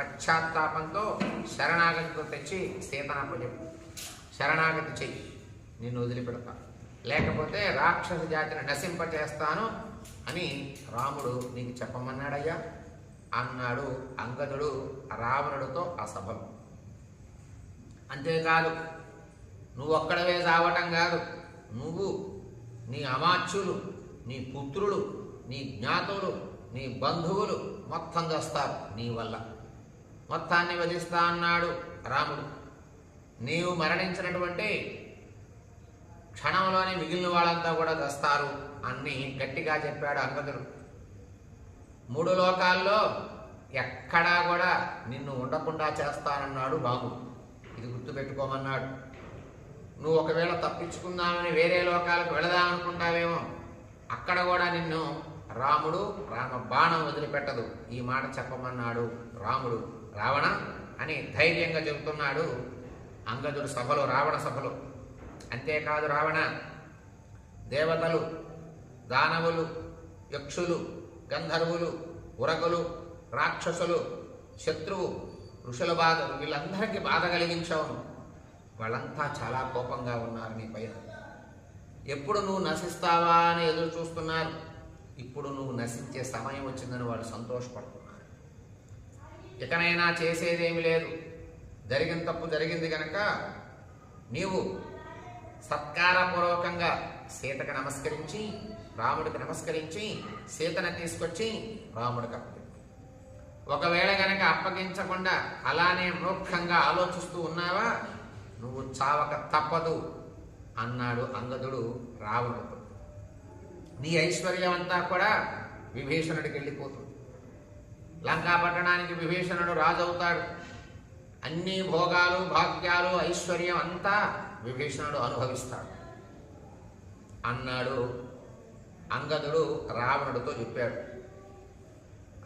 పశ్చాత్తాపంతో శరణాగతితో తెచ్చి సీతనప్పచెప్పు. శరణాగతి చెయ్యి, నిన్ను వదిలిపెడతా, లేకపోతే రాక్షస జాతిని నశింపచేస్తాను అని రాముడు నీకు చెప్పమన్నాడయ్యా అన్నాడు అంగదుడు రావణుడితో ఆ సభలో. అంతేకాదు, నువ్వు ఒక్కడవే చావటం కాదు, నువ్వు, నీ అమాత్యులు, నీ పుత్రులు, నీ జ్ఞాతులు, నీ బంధువులు మొత్తం చేస్తారు నీ వల్ల. మొత్తాన్ని వధిస్తా అన్నాడు రాముడు. నీవు మరణించినటువంటి క్షణంలోనే మిగిలిన వాళ్ళంతా కూడా దస్తారు అని గట్టిగా చెప్పాడు అంగదుడు. 3 లోకాల్లో ఎక్కడా కూడా నిన్ను ఉండకుండా చేస్తానన్నాడు రాముడు. ఇది గుర్తుపెట్టుకోమన్నాడు. నువ్వు ఒకవేళ తప్పించుకుందామని వేరే లోకాలకు వెళదామనుకుంటావేమో, అక్కడ కూడా నిన్ను రాముడు రామ బాణం వదిలిపెట్టదు. ఈ మాట చెప్పమన్నాడు రాముడు. రావణ అని ధైర్యంగా చెబుతున్నాడు అంగదుడు సభలో, రావణ సభలో. అంతేకాదు, రావణ దేవతలు, దానవులు, యక్షులు, గంధర్వులు, ఉరగులు, రాక్షసులు, శత్రువు, ఋషుల బాధలు, వీళ్ళందరికీ బాధ కలిగించావు. వాళ్ళంతా చాలా కోపంగా ఉన్నారు నీ పైన. ఎప్పుడు నువ్వు నశిస్తావా అని ఎదురు చూస్తున్నారు. ఇప్పుడు నువ్వు నశించే సమయం వచ్చిందని వాళ్ళు సంతోషపడుతున్నారు. ఇకనైనా చేసేదేమి లేదు. జరిగిన తప్పు జరిగింది కనుక నీవు సత్కారపూర్వకంగా సీతకు నమస్కరించి, రాముడికి నమస్కరించి సీతను తీసుకొచ్చి రాముడికి అప్పగించు. ఒకవేళ గనక అప్పగించకుండా అలానే మూర్ఖంగా ఆలోచిస్తూ ఉన్నావా, నువ్వు చావక తప్పదు అన్నాడు అంగదుడు రావణుడితో. నీ ఐశ్వర్యం అంతా కూడా విభీషణుడికి వెళ్ళిపోతుంది. లంకా పట్టణానికి విభీషణుడు రాజు అవుతాడు. అన్ని భోగాలు, భాగ్యాలు, ఐశ్వర్యం అంతా విభీషణుడు అనుభవిస్తాడు అన్నాడు అంగదుడు రావణుడితో చెప్పాడు.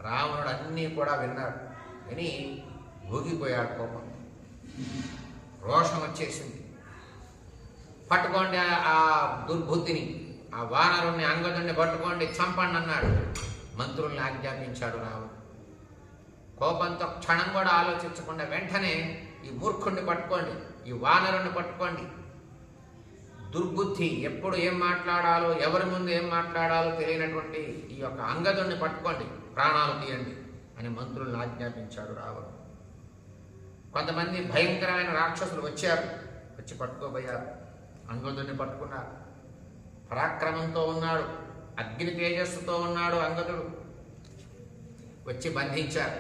రావణుడు అన్నీ కూడా విన్నాడు. విని ఊగిపోయాడు కోపం. రోషం వచ్చేసింది. పట్టుకోండి ఆ దుర్బుద్ధిని, ఆ వానరుణ్ణి, అంగదుడిని పట్టుకోండి, చంపండి అన్నాడు. మంత్రుల్ని ఆజ్ఞాపించాడు రావణుడు. కోపంతో క్షణం కూడా ఆలోచించకుండా వెంటనే ఈ మూర్ఖుణ్ణి పట్టుకోండి, ఈ వానరుణ్ణి పట్టుకోండి. దుర్బుద్ధి, ఎప్పుడు ఏం మాట్లాడాలో, ఎవరి ముందు ఏం మాట్లాడాలో తెలియనటువంటి ఈ యొక్క అంగదుడిని పట్టుకోండి, ప్రాణాలు తీయండి అని మంత్రుల్ని ఆజ్ఞాపించాడు రావణుడు. కొంతమంది భయంకరమైన రాక్షసులు వచ్చారు, వచ్చి పట్టుకోబోయారు. అంగదుడిని పట్టుకున్నారు. పరాక్రమంతో ఉన్నాడు, అగ్ని తేజస్సుతో ఉన్నాడు అంగదుడు. వచ్చి బంధించారు.